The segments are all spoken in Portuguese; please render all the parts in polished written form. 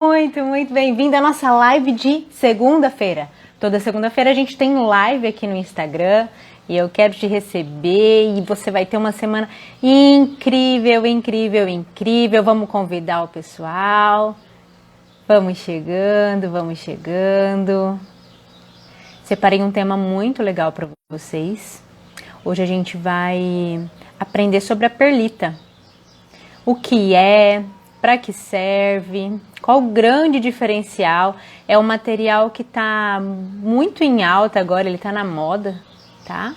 Muito bem-vindo à nossa live de segunda-feira. Toda segunda-feira a gente tem live aqui no Instagram e eu quero te receber e você vai ter uma semana incrível. Vamos convidar o pessoal. Vamos chegando. Separei um tema muito legal para vocês. Hoje a gente vai aprender sobre a perlita. O que é, para que serve, qual o grande diferencial. É um material que está muito em alta agora, ele está na moda, tá?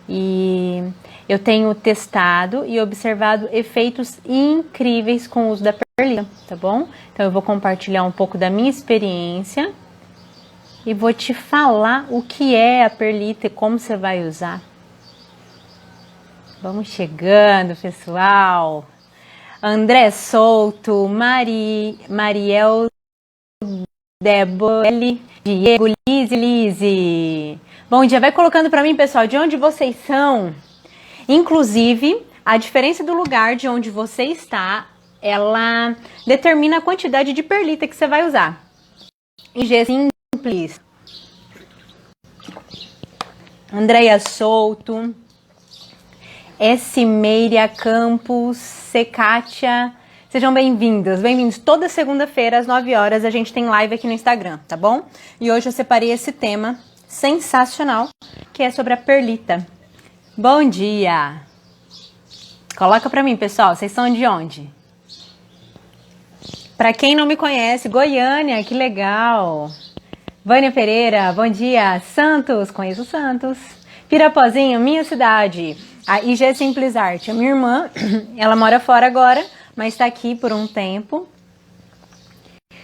E eu tenho testado e observado efeitos incríveis com o uso da perlita, tá bom? Então eu vou compartilhar um pouco da minha experiência e vou te falar o que é a perlita e como você vai usar. Vamos chegando, pessoal! André Souto, Mariel, Débora, Diego, Lise. Bom dia, vai colocando para mim, pessoal, de onde vocês são. Inclusive, a diferença do lugar de onde você está, ela determina a quantidade de perlita que você vai usar. IG simples. Andréia Souto. S. Meira Campos, Sekátia, sejam bem-vindos. Toda segunda-feira às 9 horas a gente tem live aqui no Instagram, tá bom? E hoje eu separei esse tema sensacional, que é sobre a perlita. Bom dia! Coloca pra mim, pessoal, vocês são de onde? Pra quem não me conhece, Goiânia, que legal! Vânia Pereira, bom dia! Santos, conheço Santos. Pirapozinho, minha cidade. A IG Simples Art, a minha irmã, ela mora fora agora, mas está aqui por um tempo.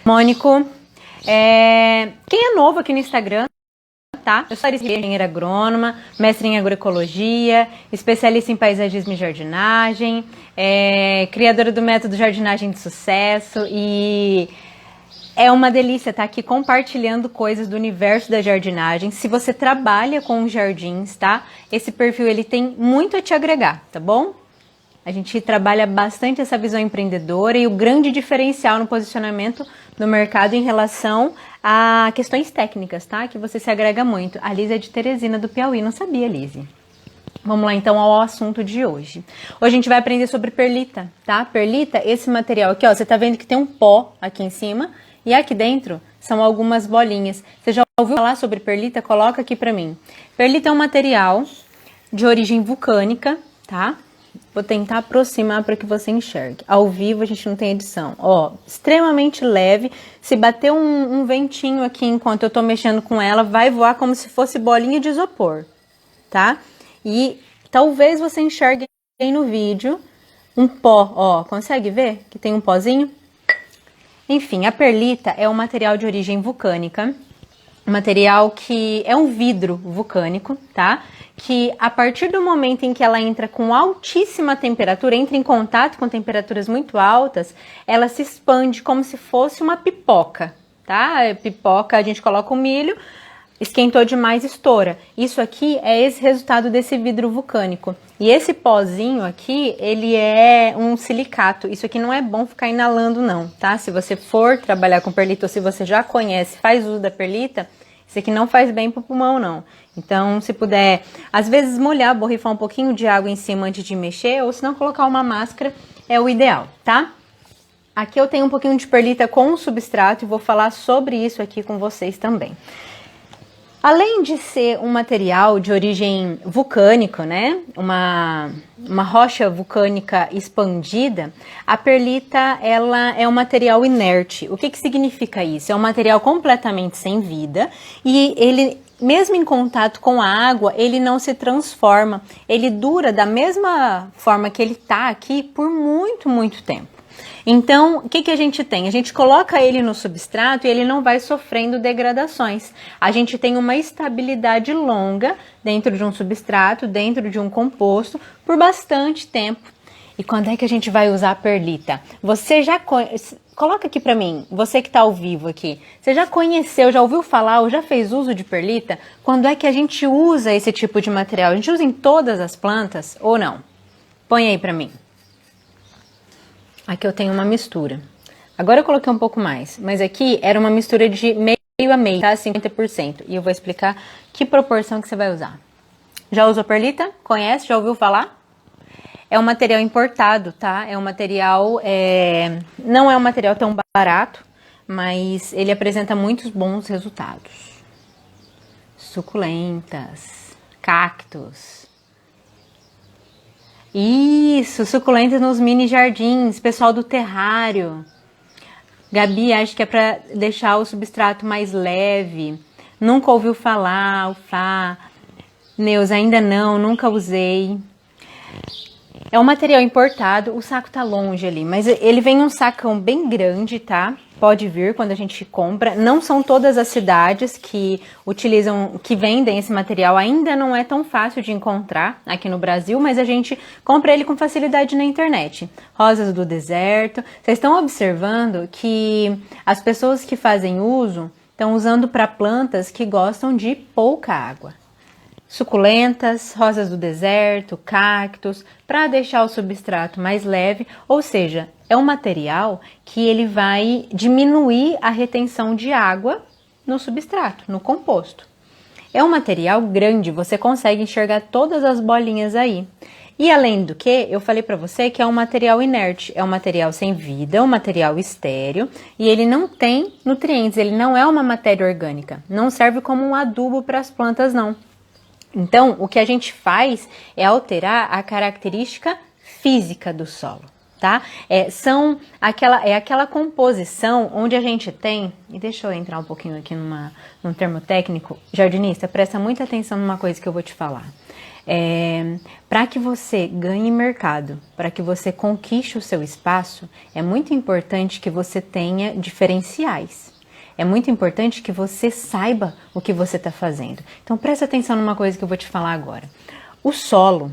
Mônico, quem é novo aqui no Instagram, tá? Eu sou engenheira agrônoma, mestre em agroecologia, especialista em paisagismo e jardinagem, criadora do método Jardinagem de Sucesso e... É uma delícia estar aqui compartilhando coisas do universo da jardinagem. Se você trabalha com jardins, tá? Esse perfil ele tem muito a te agregar, tá bom? A gente trabalha bastante essa visão empreendedora e o grande diferencial no posicionamento no mercado em relação a questões técnicas, tá? Que você se agrega muito. A Lise é de Teresina, do Piauí, não sabia, Lise? Vamos lá então ao assunto de hoje. Hoje a gente vai aprender sobre perlita, tá? Perlita, esse material aqui, ó, você tá vendo que tem um pó aqui em cima. E aqui dentro são algumas bolinhas. Você já ouviu falar sobre perlita? Coloca aqui pra mim. Perlita é um material de origem vulcânica, tá? Vou tentar aproximar para que você enxergue. Ao vivo a gente não tem edição. Ó, extremamente leve. Se bater um ventinho aqui enquanto eu tô mexendo com ela, vai voar como se fosse bolinha de isopor, tá? E talvez você enxergue aí no vídeo um pó, ó. Consegue ver que tem um pozinho? Enfim, a perlita é um material de origem vulcânica, um material que é um vidro vulcânico, tá? Que a partir do momento em que ela entra com altíssima temperatura, entra em contato com temperaturas muito altas, ela se expande como se fosse uma pipoca, tá? Pipoca, a gente coloca o milho, esquentou demais, estoura. Isso aqui é esse resultado desse vidro vulcânico. E esse pozinho aqui, ele é um silicato. Isso aqui não é bom ficar inalando não, tá? Se você for trabalhar com perlita ou se você já conhece, faz uso da perlita, isso aqui não faz bem pro pulmão não. Então, se puder, às vezes molhar, borrifar um pouquinho de água em cima antes de mexer, ou se não colocar uma máscara, é o ideal, tá? Aqui eu tenho um pouquinho de perlita com substrato e vou falar sobre isso aqui com vocês também. Além de ser um material de origem vulcânica, né, uma rocha vulcânica expandida, a perlita ela é um material inerte. O que significa isso? É um material completamente sem vida e ele, mesmo em contato com a água, ele não se transforma. Ele dura da mesma forma que ele está aqui por muito tempo. Então, o que a gente tem? A gente coloca ele no substrato e ele não vai sofrendo degradações. A gente tem uma estabilidade longa dentro de um substrato, dentro de um composto, por bastante tempo. E quando é que a gente vai usar a perlita? Você já conhece... Coloca aqui pra mim, você que tá ao vivo aqui. Você já conheceu, já ouviu falar ou já fez uso de perlita? Quando é que a gente usa esse tipo de material? A gente usa em todas as plantas ou não? Põe aí pra mim. Aqui eu tenho uma mistura. Agora eu coloquei um pouco mais, mas aqui era uma mistura de meio a meio, tá? 50%. E eu vou explicar que proporção que você vai usar. Já usou perlita? Conhece? Já ouviu falar? É um material importado, tá? É um material, não é um material tão barato, mas ele apresenta muitos bons resultados. Suculentas, cactos. Isso, suculentas nos mini jardins, pessoal do terrário. Gabi, acho que é para deixar o substrato mais leve. Nunca ouviu falar, Ufá. Neus, ainda não, nunca usei. É um material importado, o saco tá longe ali, mas ele vem um sacão bem grande, tá? Pode vir quando a gente compra. Não são todas as cidades que utilizam, que vendem esse material. Ainda não é tão fácil de encontrar aqui no Brasil, mas a gente compra ele com facilidade na internet. Rosas do deserto. Vocês estão observando que as pessoas que fazem uso estão usando para plantas que gostam de pouca água. Suculentas, rosas do deserto, cactos, para deixar o substrato mais leve, ou seja, é um material que ele vai diminuir a retenção de água no substrato, no composto. É um material grande, você consegue enxergar todas as bolinhas aí. E além do que, eu falei para você que é um material inerte, é um material sem vida, um material estéril, e ele não tem nutrientes, ele não é uma matéria orgânica, não serve como um adubo para as plantas não. Então, o que a gente faz é alterar a característica física do solo, tá? É aquela composição onde a gente tem, e deixa eu entrar um pouquinho aqui num termo técnico, jardinista, presta muita atenção numa coisa que eu vou te falar. Para que você ganhe mercado, para que você conquiste o seu espaço, é muito importante que você tenha diferenciais. É muito importante que você saiba o que você está fazendo. Então presta atenção numa coisa que eu vou te falar agora. O solo,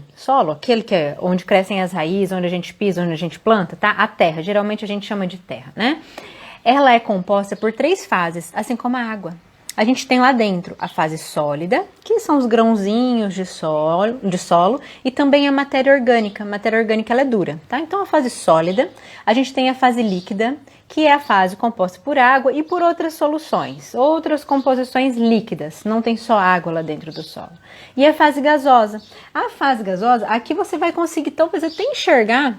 aquele que é onde crescem as raízes, onde a gente pisa, onde a gente planta, tá? A terra, geralmente a gente chama de terra, né? Ela é composta por 3 fases, assim como a água. A gente tem lá dentro a fase sólida, que são os grãozinhos de solo, e também a matéria orgânica. A matéria orgânica ela é dura, tá? Então a fase sólida, a gente tem a fase líquida, que é a fase composta por água e por outras soluções, outras composições líquidas, não tem só água lá dentro do solo. E a fase gasosa. A fase gasosa, aqui você vai conseguir talvez até enxergar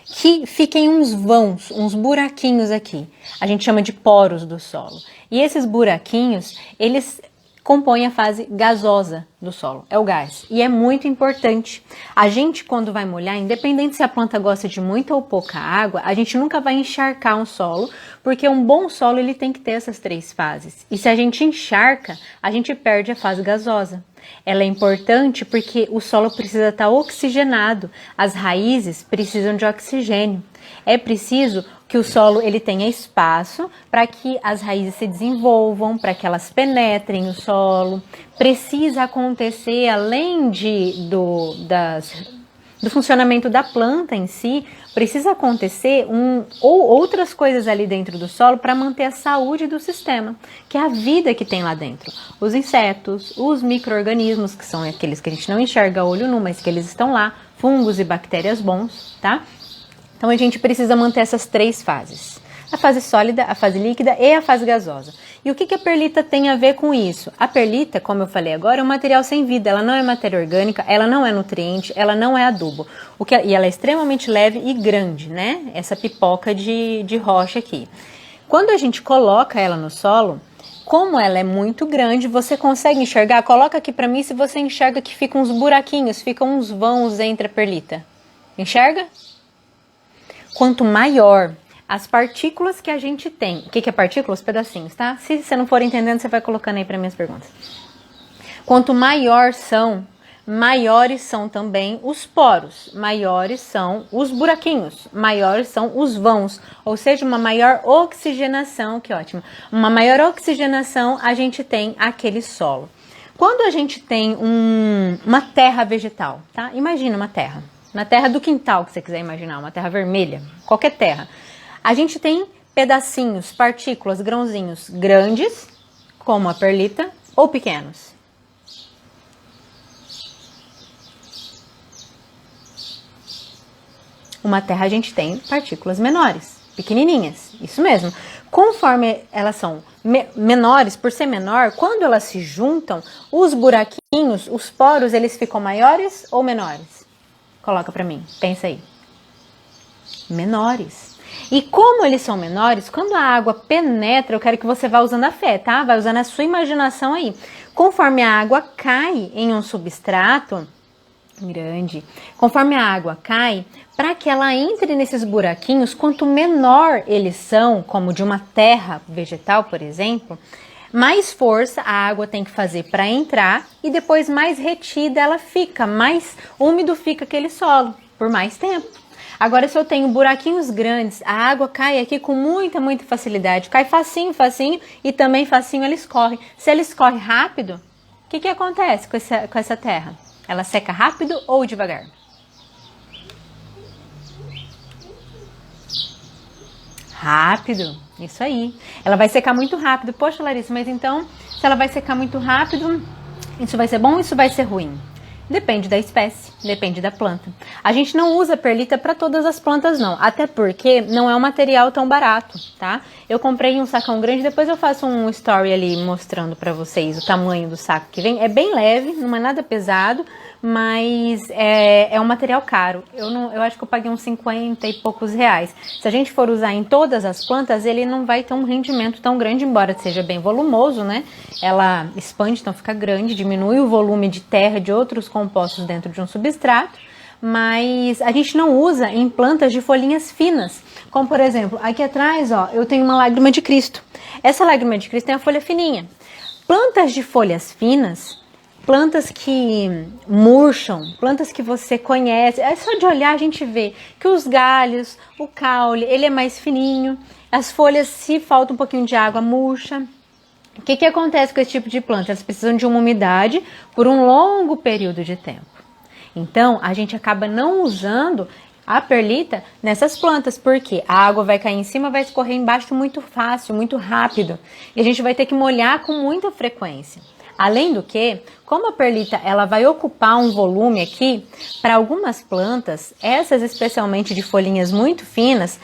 que fiquem uns vãos, uns buraquinhos aqui. A gente chama de poros do solo. E esses buraquinhos, eles compõem a fase gasosa do solo, é o gás. E é muito importante. A gente, quando vai molhar, independente se a planta gosta de muita ou pouca água, a gente nunca vai encharcar um solo, porque um bom solo ele tem que ter essas 3 fases. E se a gente encharca, a gente perde a fase gasosa. Ela é importante porque o solo precisa estar oxigenado, as raízes precisam de oxigênio. É preciso que o solo ele tenha espaço para que as raízes se desenvolvam, para que elas penetrem o solo. Precisa acontecer, além do funcionamento da planta em si, precisa acontecer ou outras coisas ali dentro do solo para manter a saúde do sistema, que é a vida que tem lá dentro. Os insetos, os micro-organismos, que são aqueles que a gente não enxerga a olho nu, mas que eles estão lá, fungos e bactérias bons, tá? Então a gente precisa manter essas 3 fases. A fase sólida, a fase líquida e a fase gasosa. E o que a perlita tem a ver com isso? A perlita, como eu falei agora, é um material sem vida, ela não é matéria orgânica, ela não é nutriente, ela não é adubo. E ela é extremamente leve e grande, né? Essa pipoca de rocha aqui. Quando a gente coloca ela no solo, como ela é muito grande, você consegue enxergar? Coloca aqui pra mim se você enxerga que ficam uns buraquinhos, ficam uns vãos entre a perlita. Enxerga? Quanto maior as partículas que a gente tem. O que é partículas? Pedacinhos, tá? Se você não for entendendo, você vai colocando aí para minhas perguntas. Quanto maior são, maiores são também os poros, maiores são os buraquinhos, maiores são os vãos, ou seja, uma maior oxigenação, que ótimo, uma maior oxigenação a gente tem aquele solo. Quando a gente tem uma terra vegetal, tá? Imagina uma terra, na terra do quintal que você quiser imaginar, uma terra vermelha, qualquer terra. A gente tem pedacinhos, partículas, grãozinhos grandes, como a perlita, ou pequenos. Uma terra a gente tem partículas menores. pequenininhas, isso mesmo. Conforme elas são menores, por ser menor, quando elas se juntam, os buraquinhos, os poros, eles ficam maiores ou menores? Coloca pra mim, pensa aí. Menores. E como eles são menores, quando a água penetra, eu quero que você vá usando a fé, tá? Vai usando a sua imaginação aí. Conforme a água cai em um substrato grande, conforme a água cai, para que ela entre nesses buraquinhos, quanto menor eles são, como de uma terra vegetal, por exemplo, mais força a água tem que fazer para entrar e depois mais retida ela fica, mais úmido fica aquele solo por mais tempo. Agora, se eu tenho buraquinhos grandes, a água cai aqui com muita facilidade, cai facinho e também facinho ela escorre. Se ela escorre rápido, o que acontece com essa terra? Ela seca rápido ou devagar? Rápido, isso aí. Ela vai secar muito rápido. Poxa, Larissa, mas então, se ela vai secar muito rápido, isso vai ser bom ou isso vai ser ruim? Depende da espécie, depende da planta. A gente não usa perlita para todas as plantas não, até porque não é um material tão barato, tá? Eu comprei um sacão grande, depois eu faço um story ali mostrando para vocês o tamanho do saco que vem. É bem leve, não é nada pesado, mas é um material caro. Eu acho que eu paguei uns 50 e poucos reais. Se a gente for usar em todas as plantas, ele não vai ter um rendimento tão grande, embora seja bem volumoso, né? Ela expande, então fica grande, diminui o volume de terra de outros compostos dentro de um substrato, mas a gente não usa em plantas de folhinhas finas, como por exemplo, aqui atrás, ó, eu tenho uma lágrima de Cristo. Essa lágrima de Cristo tem a folha fininha. Plantas de folhas finas, plantas que murcham, plantas que você conhece, é só de olhar a gente vê que os galhos, o caule, ele é mais fininho, as folhas, se falta um pouquinho de água, murcha. O que acontece com esse tipo de planta? Elas precisam de uma umidade por um longo período de tempo. Então, a gente acaba não usando a perlita nessas plantas, porque a água vai cair em cima, vai escorrer embaixo muito fácil, muito rápido. E a gente vai ter que molhar com muita frequência. Além do que, como a perlita ela vai ocupar um volume aqui, para algumas plantas, essas especialmente de folhinhas muito finas,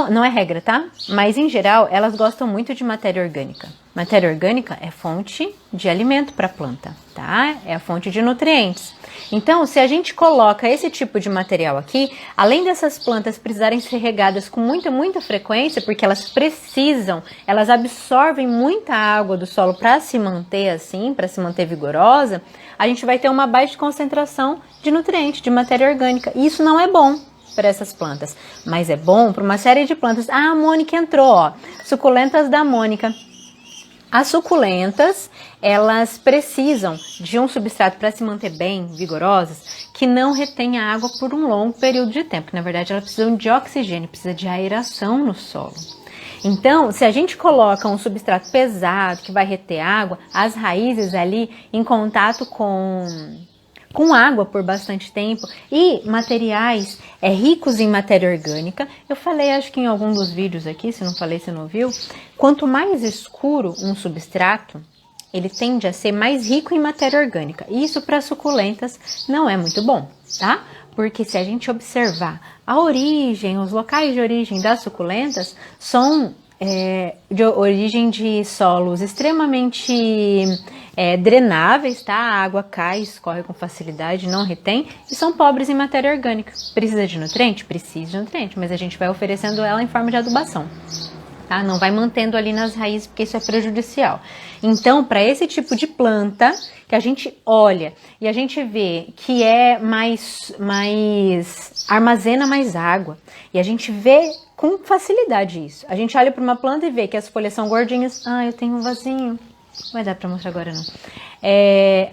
não é regra, tá? Mas em geral, elas gostam muito de matéria orgânica. Matéria orgânica é fonte de alimento para a planta, tá? É a fonte de nutrientes. Então, se a gente coloca esse tipo de material aqui, além dessas plantas precisarem ser regadas com muita frequência, porque elas absorvem muita água do solo para se manter assim, para se manter vigorosa, a gente vai ter uma baixa concentração de nutrientes, de matéria orgânica. E isso não é bom para essas plantas, mas é bom para uma série de plantas. Ah, a Mônica entrou, ó. Suculentas da Mônica. As suculentas, elas precisam de um substrato para se manter bem, vigorosas, que não retenha água por um longo período de tempo. Na verdade, elas precisam de oxigênio, precisa de aeração no solo. Então, se a gente coloca um substrato pesado que vai reter água, as raízes ali em contato com água por bastante tempo e materiais ricos em matéria orgânica. Eu falei, acho que em algum dos vídeos aqui, se não falei, você não viu, quanto mais escuro um substrato, ele tende a ser mais rico em matéria orgânica. Isso para suculentas não é muito bom, tá? Porque se a gente observar a origem, os locais de origem das suculentas são de origem de solos extremamente drenáveis, tá? A água cai, escorre com facilidade, não retém, e são pobres em matéria orgânica. Precisa de nutriente? Precisa de nutriente, mas a gente vai oferecendo ela em forma de adubação, tá? Não vai mantendo ali nas raízes, porque isso é prejudicial. Então, para esse tipo de planta, que a gente olha e a gente vê que armazena mais água, e a gente vê com facilidade isso. A gente olha para uma planta e vê que as folhas são gordinhas. Ah, eu tenho um vasinho. Não vai dar para mostrar agora, não.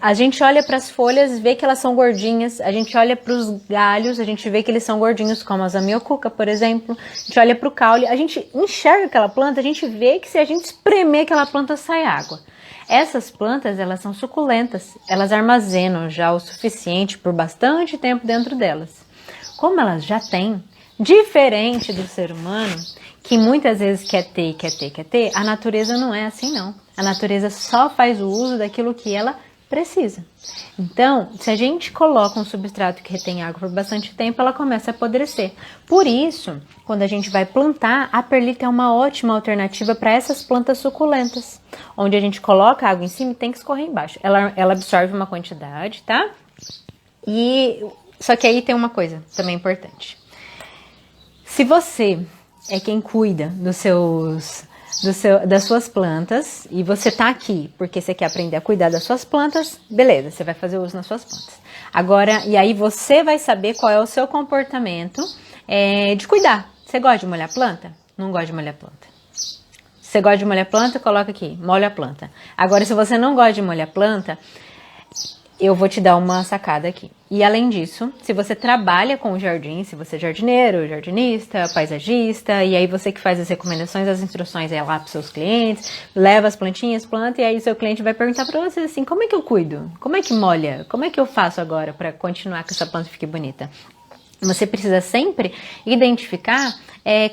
A gente olha para as folhas e vê que elas são gordinhas. A gente olha para os galhos, a gente vê que eles são gordinhos, como a zamioculca, por exemplo. A gente olha para o caule, a gente enxerga aquela planta, a gente vê que se a gente espremer aquela planta, sai água. Essas plantas, elas são suculentas. Elas armazenam já o suficiente por bastante tempo dentro delas. Como elas já têm, diferente do ser humano, que muitas vezes quer ter, a natureza não é assim não. A natureza só faz o uso daquilo que ela Precisa. Então, se a gente coloca um substrato que retém água por bastante tempo, ela começa a apodrecer. Por isso, quando a gente vai plantar, a perlita é uma ótima alternativa para essas plantas suculentas, onde a gente coloca a água em cima e tem que escorrer embaixo. Ela absorve uma quantidade, tá? Só que aí tem uma coisa também importante. Se você é quem cuida das suas plantas, e você tá aqui porque você quer aprender a cuidar das suas plantas, beleza, você vai fazer uso nas suas plantas. Agora, e aí você vai saber qual é o seu comportamento de cuidar. Você gosta de molhar planta? Não gosta de molhar planta. Se você gosta de molhar planta, coloca aqui, molha a planta. Agora, se você não gosta de molhar planta, eu vou te dar uma sacada aqui. E além disso, se você trabalha com o jardim, se você é jardineiro, jardinista, paisagista, e aí você que faz as recomendações, as instruções é lá para os seus clientes, leva as plantinhas, planta, e aí seu cliente vai perguntar para você assim, como é que eu cuido? Como é que molha? Como é que eu faço agora para continuar que essa planta fique bonita? Você precisa sempre identificar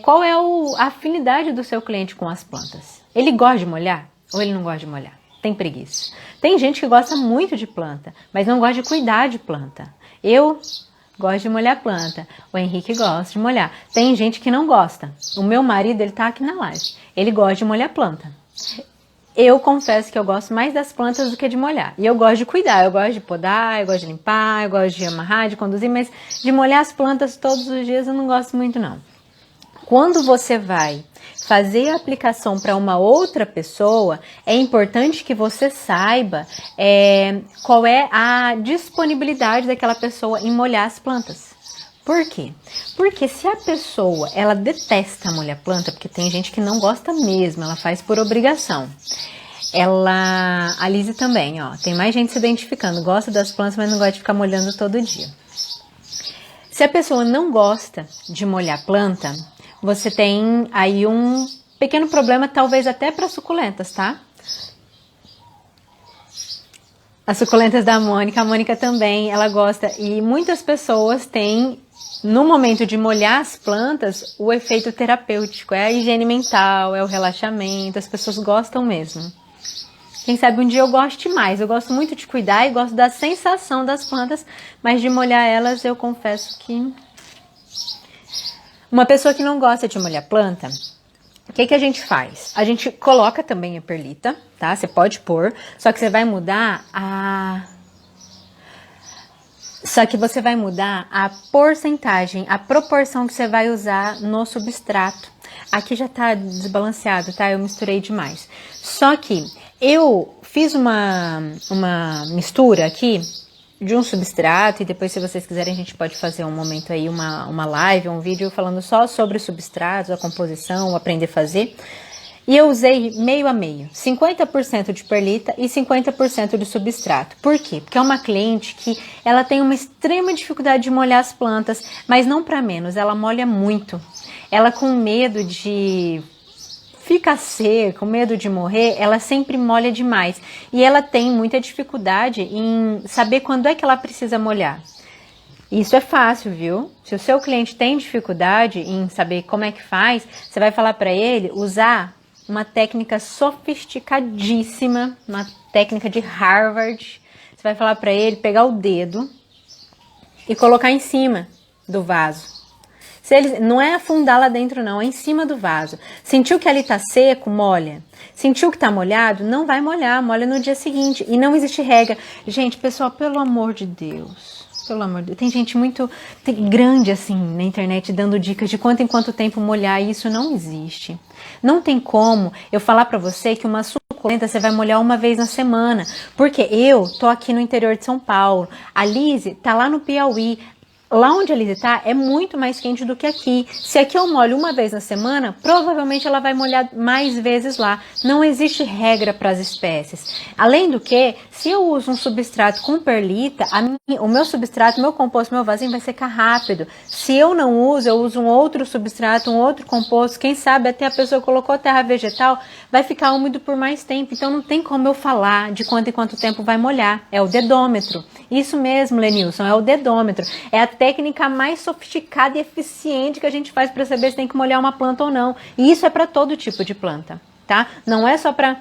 qual é a afinidade do seu cliente com as plantas. Ele gosta de molhar ou ele não gosta de molhar? Tem preguiça. Tem gente que gosta muito de planta, mas não gosta de cuidar de planta. Eu gosto de molhar planta. O Henrique gosta de molhar. Tem gente que não gosta. O meu marido, ele tá aqui na live. Ele gosta de molhar planta. Eu confesso que eu gosto mais das plantas do que de molhar. E eu gosto de cuidar. Eu gosto de podar, eu gosto de limpar, eu gosto de amarrar, de conduzir, mas de molhar as plantas todos os dias eu não gosto muito, não. Quando você vai fazer a aplicação para uma outra pessoa, é importante que você saiba qual é a disponibilidade daquela pessoa em molhar as plantas. Por quê? Porque se a pessoa, ela detesta molhar planta, porque tem gente que não gosta mesmo, ela faz por obrigação. A Lizzie também, ó, tem mais gente se identificando, gosta das plantas, mas não gosta de ficar molhando todo dia. Se a pessoa não gosta de molhar planta, você tem aí um pequeno problema, talvez até para suculentas, tá? As suculentas da Mônica, a Mônica também, ela gosta. E muitas pessoas têm, no momento de molhar as plantas, o efeito terapêutico. É a higiene mental, é o relaxamento, as pessoas gostam mesmo. Quem sabe um dia eu goste mais. Eu gosto muito de cuidar e gosto da sensação das plantas, mas de molhar elas eu confesso que... Uma pessoa que não gosta de molhar planta, o que a gente faz? A gente coloca também a perlita, tá? Você pode pôr, só que você vai mudar a porcentagem, a proporção que você vai usar no substrato. Aqui já tá desbalanceado, tá? Eu misturei demais. Só que eu fiz uma mistura aqui de um substrato, e depois, se vocês quiserem, a gente pode fazer um momento aí, uma live, um vídeo falando só sobre os substratos, a composição, aprender a fazer. E eu usei meio a meio, 50% de perlita e 50% de substrato. Por quê? Porque é uma cliente que ela tem uma extrema dificuldade de molhar as plantas, mas não para menos, ela molha muito. Ela com medo de fica seca, com medo de morrer, ela sempre molha demais. E ela tem muita dificuldade em saber quando é que ela precisa molhar. Isso é fácil, viu? Se o seu cliente tem dificuldade em saber como é que faz, você vai falar para ele usar uma técnica sofisticadíssima, uma técnica de Harvard. Você vai falar para ele pegar o dedo e colocar em cima do vaso. Se ele, não é afundar lá dentro não, é em cima do vaso. Sentiu que ali tá seco, molha. Sentiu que tá molhado, não vai molhar, molha no dia seguinte. E não existe regra. Gente, pessoal, pelo amor de Deus, tem gente muito grande assim na internet dando dicas de quanto em quanto tempo molhar, e isso não existe. Não tem como eu falar pra você que uma suculenta você vai molhar uma vez na semana, porque eu tô aqui no interior de São Paulo, a Lizzie tá lá no Piauí. Lá onde a Lizzie tá é muito mais quente do que aqui. Se aqui eu molho uma vez na semana, provavelmente ela vai molhar mais vezes lá. Não existe regra para as espécies. Além do que, se eu uso um substrato com perlita, o meu substrato, meu composto, meu vasinho vai secar rápido. Se eu não uso, eu uso um outro substrato, um outro composto, quem sabe até a pessoa colocou terra vegetal, vai ficar úmido por mais tempo. Então não tem como eu falar de quanto em quanto tempo vai molhar. É o dedômetro. Isso mesmo, Lenilson, é o dedômetro. É a técnica mais sofisticada e eficiente que a gente faz para saber se tem que molhar uma planta ou não. E isso é para todo tipo de planta, tá? Não é só para...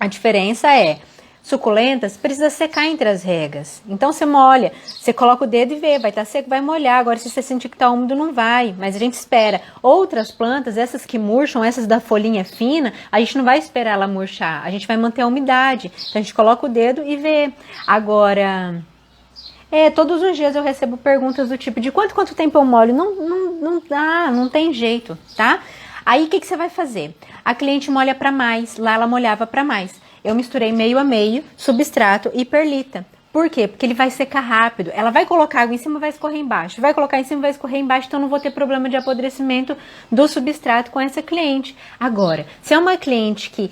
A diferença é suculentas, precisa secar entre as regas. Então você molha, você coloca o dedo e vê, vai estar seco, vai molhar. Agora se você sentir que está úmido, não vai, mas a gente espera. Outras plantas, essas que murcham, essas da folhinha fina, a gente não vai esperar ela murchar, a gente vai manter a umidade. Então a gente coloca o dedo e vê. Agora, todos os dias eu recebo perguntas do tipo, de quanto tempo eu molho? Não dá, não tem jeito, tá? Aí o que você vai fazer? A cliente molha para mais, lá ela molhava para mais. Eu misturei meio a meio, substrato e perlita. Por quê? Porque ele vai secar rápido. Ela vai colocar água em cima e vai escorrer embaixo. Vai colocar em cima e vai escorrer embaixo, então não vou ter problema de apodrecimento do substrato com essa cliente. Agora, se é uma cliente que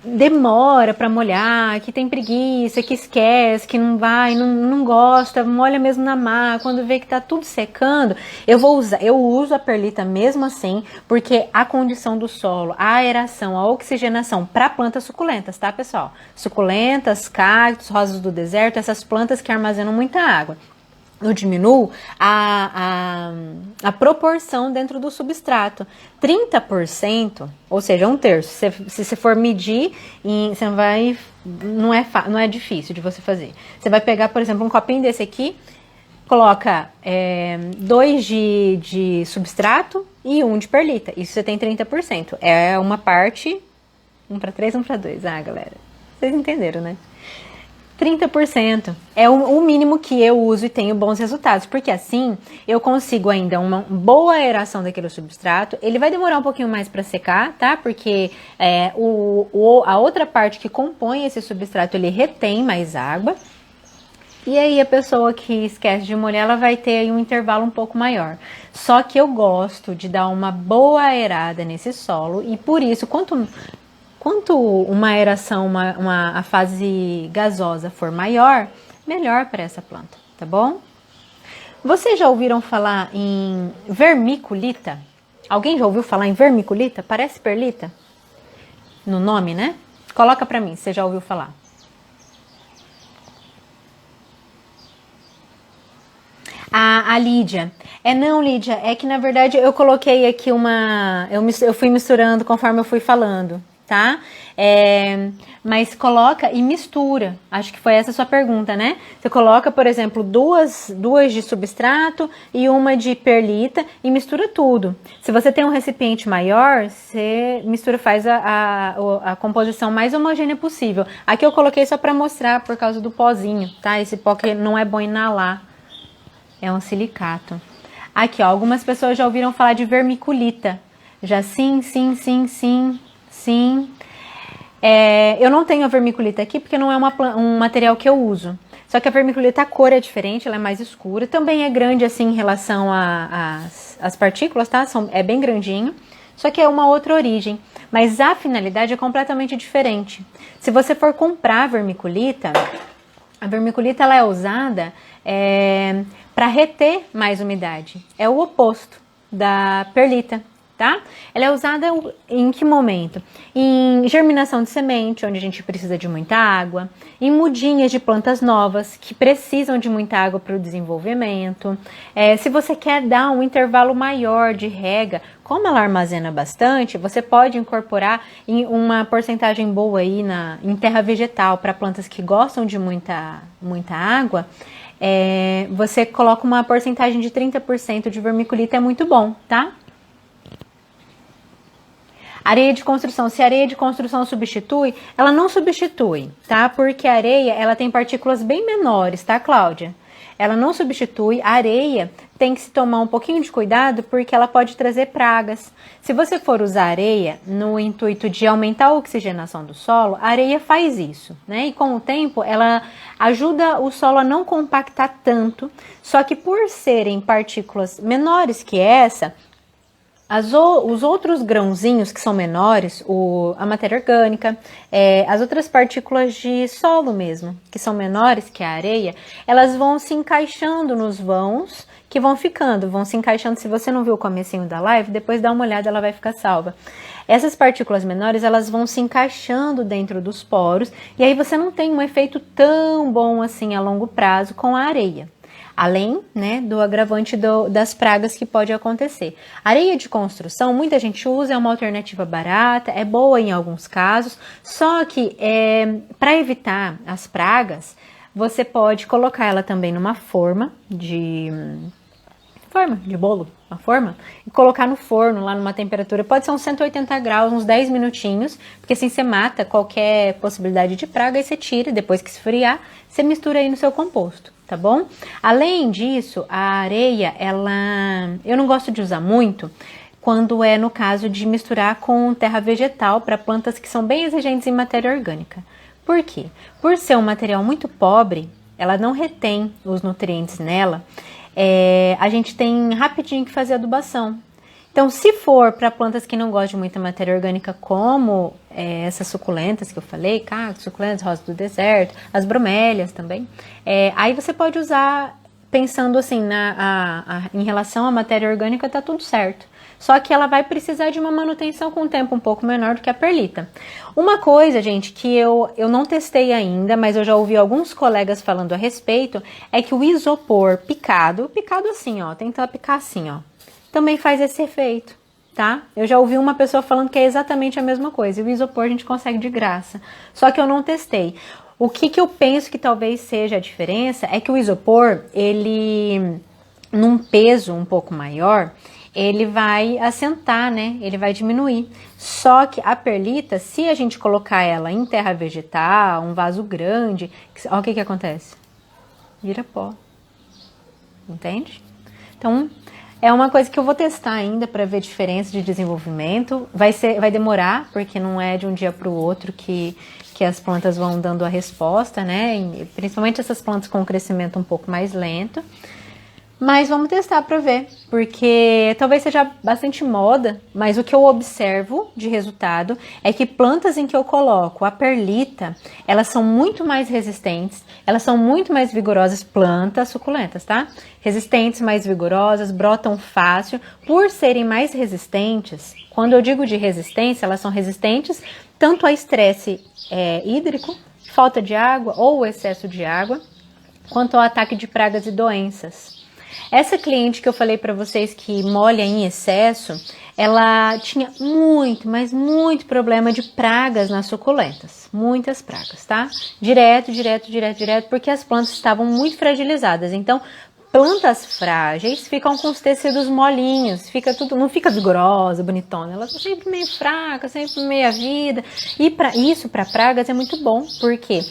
demora para molhar, que tem preguiça, que esquece, que não vai, não gosta, molha mesmo na má, quando vê que tá tudo secando, eu uso a perlita mesmo assim, porque a condição do solo, a aeração, a oxigenação para plantas suculentas, tá, pessoal? Suculentas, cactos, rosas do deserto, essas plantas que armazenam muita água. Eu diminuo a proporção dentro do substrato. 30%, ou seja, um terço. Se você for medir, você vai, não é difícil de você fazer. Você vai pegar, por exemplo, um copinho desse aqui, coloca 2 de substrato e 1 de perlita. Isso você tem 30%. É uma parte, 1 para 3, 1 para 2. Ah, galera, vocês entenderam, né? 30% é o mínimo que eu uso e tenho bons resultados, porque assim eu consigo ainda uma boa aeração daquele substrato. Ele vai demorar um pouquinho mais para secar, tá? Porque a outra parte que compõe esse substrato, ele retém mais água. E aí a pessoa que esquece de molhar, ela vai ter aí um intervalo um pouco maior. Só que eu gosto de dar uma boa aerada nesse solo e por isso, quanto uma aeração, a fase gasosa for maior, melhor para essa planta, tá bom? Vocês já ouviram falar em vermiculita? Alguém já ouviu falar em vermiculita? Parece perlita? No nome, né? Coloca para mim, você já ouviu falar. A Lídia. Não, Lídia, é que na verdade eu coloquei aqui eu fui misturando conforme eu fui falando. Tá? Mas coloca e mistura. Acho que foi essa a sua pergunta, né? Você coloca, por exemplo, duas de substrato e uma de perlita e mistura tudo. Se você tem um recipiente maior, você mistura, faz a composição mais homogênea possível. Aqui eu coloquei só para mostrar por causa do pozinho, tá? Esse pó que não é bom inalar. É um silicato. Aqui, ó, algumas pessoas já ouviram falar de vermiculita. Já sim. Eu não tenho a vermiculita aqui porque não é um material que eu uso. Só que a vermiculita, a cor é diferente, ela é mais escura. Também é grande assim em relação às partículas, tá? É bem grandinho. Só que é uma outra origem. Mas a finalidade é completamente diferente. Se você for comprar a vermiculita ela é usada para reter mais umidade. É o oposto da perlita. Tá? Ela é usada em que momento? Em germinação de semente, onde a gente precisa de muita água, em mudinhas de plantas novas, que precisam de muita água para o desenvolvimento. Se você quer dar um intervalo maior de rega, como ela armazena bastante, você pode incorporar em uma porcentagem boa aí em terra vegetal, para plantas que gostam de muita água. Você coloca uma porcentagem de 30% de vermiculita, é muito bom, tá? Areia de construção, se a areia de construção substitui, ela não substitui, tá? Porque a areia, ela tem partículas bem menores, tá, Cláudia? Ela não substitui, a areia tem que se tomar um pouquinho de cuidado porque ela pode trazer pragas. Se você for usar areia no intuito de aumentar a oxigenação do solo, a areia faz isso, né? E com o tempo, ela ajuda o solo a não compactar tanto, só que por serem partículas menores que essa, os outros grãozinhos que são menores, a matéria orgânica, as outras partículas de solo mesmo, que são menores que a areia, elas vão se encaixando nos vãos que vão se encaixando. Se você não viu o comecinho da live, depois dá uma olhada, ela vai ficar salva. Essas partículas menores, elas vão se encaixando dentro dos poros, e aí você não tem um efeito tão bom assim a longo prazo com a areia. Além, né, do agravante das pragas que pode acontecer. Areia de construção, muita gente usa, é uma alternativa barata, é boa em alguns casos, só que para evitar as pragas, você pode colocar ela também numa forma de bolo, uma forma, e colocar no forno, lá numa temperatura, pode ser uns 180 graus, uns 10 minutinhos, porque assim você mata qualquer possibilidade de praga e você tira, depois que esfriar, você mistura aí no seu composto, tá bom? Além disso, a areia, eu não gosto de usar muito, quando é no caso de misturar com terra vegetal para plantas que são bem exigentes em matéria orgânica. Por quê? Por ser um material muito pobre, ela não retém os nutrientes nela, a gente tem rapidinho que fazer adubação. Então, se for para plantas que não gostam de muita matéria orgânica, como essas suculentas que eu falei, cactos, suculentas, rosas do deserto, as bromélias também, aí você pode usar pensando assim, em relação à matéria orgânica, tá tudo certo. Só que ela vai precisar de uma manutenção com um tempo um pouco menor do que a perlita. Uma coisa, gente, que eu não testei ainda, mas eu já ouvi alguns colegas falando a respeito, é que o isopor picado assim, ó, tenta picar assim, ó, também faz esse efeito, tá? Eu já ouvi uma pessoa falando que é exatamente a mesma coisa, e o isopor a gente consegue de graça, só que eu não testei. O que eu penso que talvez seja a diferença é que o isopor, ele, num peso um pouco maior, ele vai assentar, né? Ele vai diminuir. Só que a perlita, se a gente colocar ela em terra vegetal, um vaso grande, olha o que acontece. Vira pó. Entende? Então, é uma coisa que eu vou testar ainda para ver diferença de desenvolvimento. Vai demorar, porque não é de um dia para o outro que as plantas vão dando a resposta, né? Principalmente essas plantas com um crescimento um pouco mais lento. Mas vamos testar para ver, porque talvez seja bastante moda, mas o que eu observo de resultado é que plantas em que eu coloco a perlita, elas são muito mais resistentes, elas são muito mais vigorosas, plantas suculentas, tá? Resistentes, mais vigorosas, brotam fácil. Por serem mais resistentes, quando eu digo de resistência, elas são resistentes tanto a estresse hídrico, falta de água ou excesso de água, quanto ao ataque de pragas e doenças. Essa cliente que eu falei para vocês que molha em excesso, ela tinha muito, mas muito problema de pragas nas suculentas. Muitas pragas, tá? Direto, porque as plantas estavam muito fragilizadas. Então, plantas frágeis ficam com os tecidos molinhos, não fica vigorosa, bonitona. Elas estão sempre meio fracas, sempre meia vida. E para pragas é muito bom, porque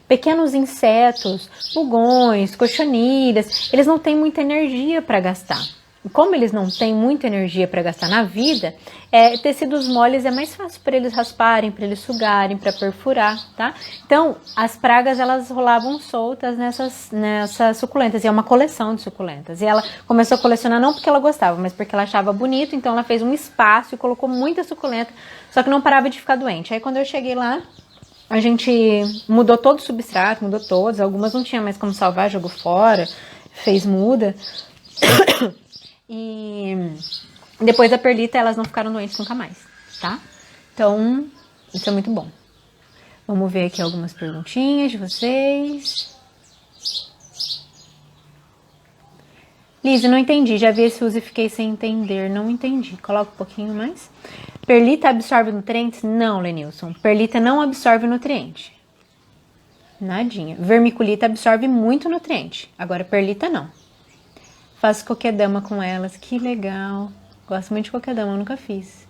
pequenos insetos, pulgões, cochonilhas, eles não têm muita energia para gastar. Como eles não têm muita energia para gastar na vida, tecidos moles é mais fácil para eles rasparem, para eles sugarem, para perfurar, tá? Então, as pragas, elas rolavam soltas nessas suculentas, e é uma coleção de suculentas. E ela começou a colecionar não porque ela gostava, mas porque ela achava bonito, então ela fez um espaço e colocou muita suculenta, só que não parava de ficar doente. Aí quando eu cheguei lá, a gente mudou todo o substrato, mudou todos, algumas não tinha mais como salvar, jogou fora, fez muda. E depois da perlita elas não ficaram doentes nunca mais, tá? Então, isso é muito bom. Vamos ver aqui algumas perguntinhas de vocês. Liz, não entendi, já vi esse uso e fiquei sem entender, não entendi. Coloca um pouquinho mais. Perlita absorve nutrientes? Não, Lenilson. Perlita não absorve nutriente. Nadinha. Vermiculita absorve muito nutriente. Agora, perlita não. Faço coquedama com elas. Que legal. Gosto muito de coquedama, eu nunca fiz.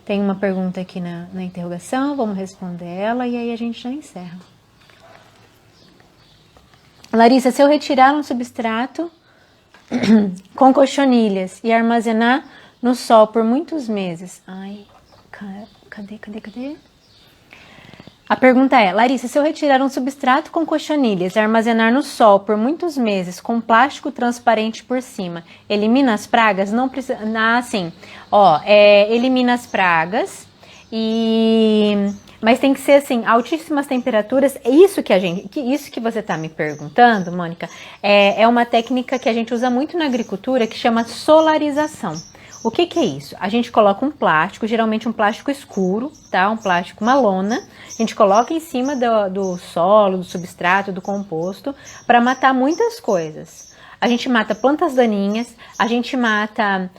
Tem uma pergunta aqui na interrogação. Vamos responder ela e aí a gente já encerra. Larissa, se eu retirar um substrato com cochonilhas e armazenar no sol por muitos meses. Ai, cadê? A pergunta é, Larissa, se eu retirar um substrato com cochonilhas e armazenar no sol por muitos meses com plástico transparente por cima, elimina as pragas? Não precisa... sim. Elimina as pragas, mas tem que ser assim, altíssimas temperaturas. Isso que você está me perguntando, Mônica, é uma técnica que a gente usa muito na agricultura que chama solarização. O que é isso? A gente coloca um plástico, geralmente um plástico escuro, tá? Um plástico, uma lona. A gente coloca em cima do solo, do substrato, do composto, para matar muitas coisas. A gente mata plantas daninhas, a gente mata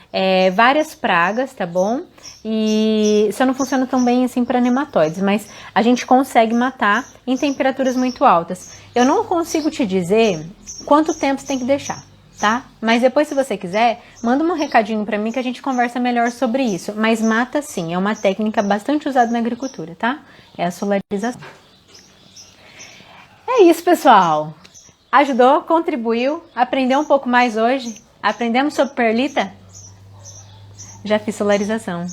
várias pragas, tá bom? E só não funciona tão bem assim para nematóides, mas a gente consegue matar em temperaturas muito altas. Eu não consigo te dizer quanto tempo você tem que deixar, tá? Mas depois, se você quiser, manda um recadinho para mim que a gente conversa melhor sobre isso. Mas mata sim, é uma técnica bastante usada na agricultura, tá? É a solarização. É isso, pessoal. Ajudou? Contribuiu? Aprendeu um pouco mais hoje? Aprendemos sobre perlita? Já fiz solarização.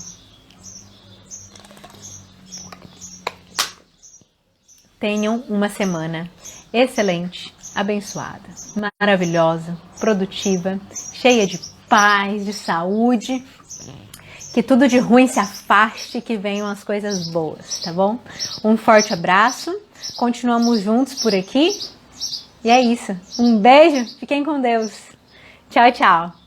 Tenham uma semana excelente, abençoada, maravilhosa, produtiva, cheia de paz, de saúde. Que tudo de ruim se afaste, que venham as coisas boas, tá bom? Um forte abraço, continuamos juntos por aqui. E é isso. Um beijo, fiquem com Deus. Tchau, tchau.